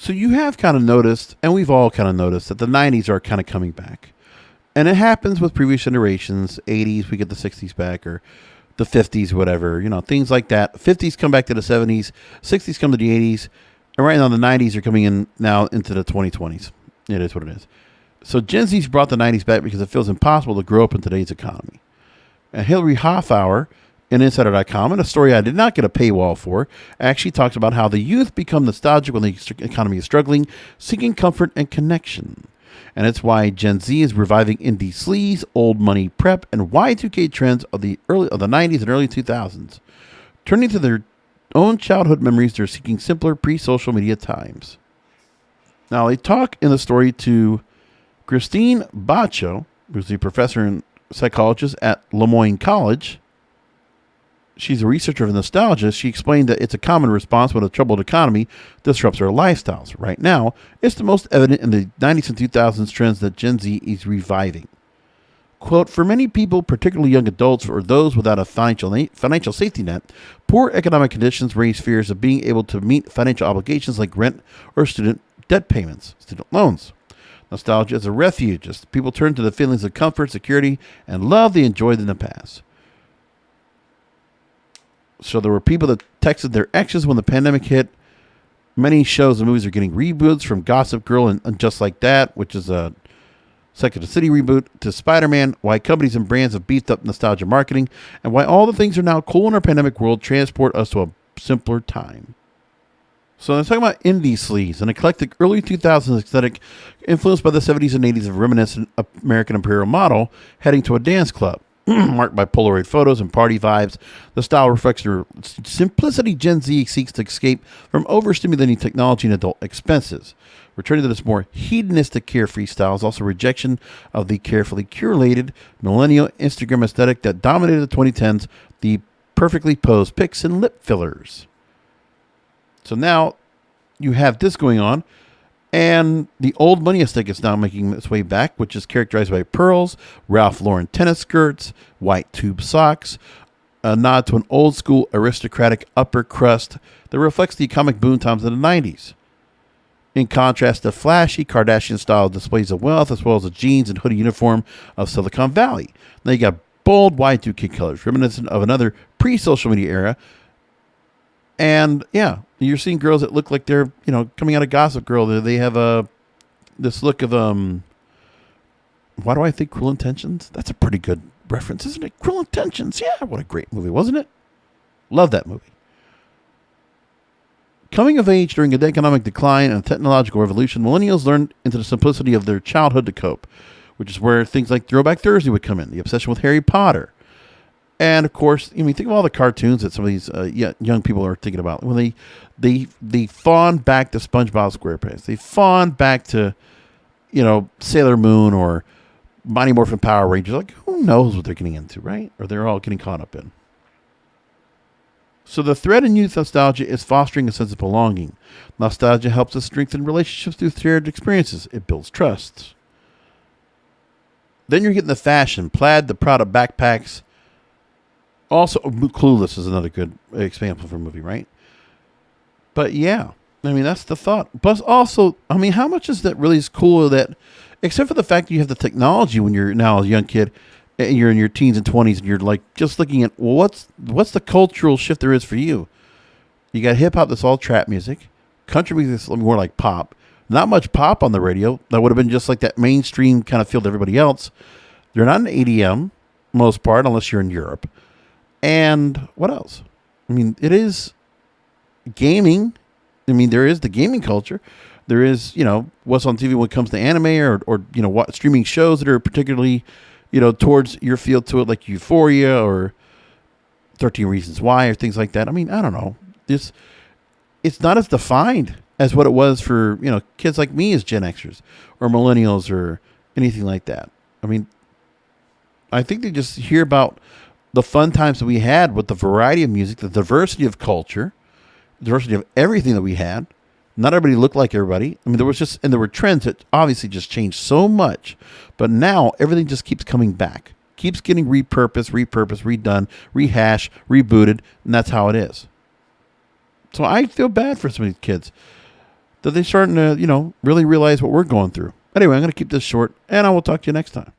So you have kind of noticed, and we've all kind of noticed, that the 90s are kind of coming back. And it happens with previous generations. 80s, we get the 60s back, or the 50s, whatever, things like that. 50s come back to the 70s, 60s come to the 80s, and right now the 90s are coming in now into the 2020s. It is what it is. So Gen Z's brought the 90s back because it feels impossible to grow up in today's economy. And Hillary Hoffauer in Insider.com, and a story I did not get a paywall for, actually talks about how the youth become nostalgic when the economy is struggling, seeking comfort and connection. And it's why Gen Z is reviving indie sleaze, old money prep, and Y2K trends of the 90s and early 2000s. Turning to their own childhood memories, they're seeking simpler pre-social media times. Now, they talk in the story to Christine Bacho, who's a professor and psychologist at Lemoyne College. She's a researcher of nostalgia. She explained that it's a common response when a troubled economy disrupts our lifestyles. Right now, it's the most evident in the 90s and 2000s trends that Gen Z is reviving. Quote, for many people, particularly young adults or those without a financial safety net, poor economic conditions raise fears of being able to meet financial obligations like rent or student debt payments, student loans. Nostalgia is a refuge as people turn to the feelings of comfort, security, and love they enjoyed in the past. So there were people that texted their exes when the pandemic hit. Many shows and movies are getting reboots, from Gossip Girl and Just Like That, which is a Sex and the City reboot, to Spider-Man, why companies and brands have beefed up nostalgia marketing, and why all the things are now cool in our pandemic world transport us to a simpler time. So I'm talking about indie sleaze, an eclectic early 2000s aesthetic influenced by the 70s and 80s of reminiscent American Imperial model heading to a dance club. Marked by Polaroid photos and party vibes, the style reflects the simplicity Gen Z seeks to escape from overstimulating technology and adult expenses. Returning to this more hedonistic, carefree style is also rejection of the carefully curated millennial Instagram aesthetic that dominated the 2010s, the perfectly posed pics and lip fillers. So now you have this going on. And the old money aesthetic is now making its way back, which is characterized by pearls, Ralph Lauren tennis skirts, white tube socks, a nod to an old school aristocratic upper crust that reflects the economic boom times of the 90s. In contrast to flashy Kardashian-style displays of wealth, as well as the jeans and hoodie uniform of Silicon Valley. Now you got bold Y2K colors, reminiscent of another pre-social media era. And yeah, you're seeing girls that look like they're, coming out of Gossip Girl. They have this look of, why do I think Cruel Intentions? That's a pretty good reference, isn't it? Cruel Intentions. Yeah, what a great movie, wasn't it? Love that movie. Coming of age during an economic decline and technological revolution, millennials learned into the simplicity of their childhood to cope, which is where things like Throwback Thursday would come in, the obsession with Harry Potter. And of course, think of all the cartoons that some of these young people are thinking about. When they fawn back to SpongeBob SquarePants, they fawn back to, Sailor Moon or Mighty Morphin Power Rangers. Like, who knows what they're getting into, right? Or they're all getting caught up in. So the thread in youth nostalgia is fostering a sense of belonging. Nostalgia helps us strengthen relationships through shared experiences. It builds trust. Then you're getting the fashion, plaid, the Prada backpacks. Also, Clueless is another good example for a movie, right? But yeah, that's the thought. But also, how much is that really cool that, except for the fact that you have the technology when you're now a young kid, and you're in your teens and 20s, and you're like just looking at, well, what's the cultural shift there is for you? You got hip hop that's all trap music, country music that's more like pop. Not much pop on the radio. That would have been just like that mainstream kind of feel to everybody else. They're not an EDM, most part, unless you're in Europe. And what else? It is gaming. There is the gaming culture. There is, what's on TV when it comes to anime or what streaming shows that are particularly, towards your field to it, like Euphoria or 13 Reasons Why or things like that. I don't know. It's not as defined as what it was for, kids like me as Gen Xers or millennials or anything like that. I think they just hear about the fun times that we had with the variety of music, the diversity of culture, diversity of everything that we had. Not everybody looked like everybody. There were trends that obviously just changed so much. But now everything just keeps coming back, keeps getting repurposed, redone, rehashed, rebooted, and that's how it is. So I feel bad for some of these kids. that they're starting to, really realize what we're going through. Anyway, I'm going to keep this short, and I will talk to you next time.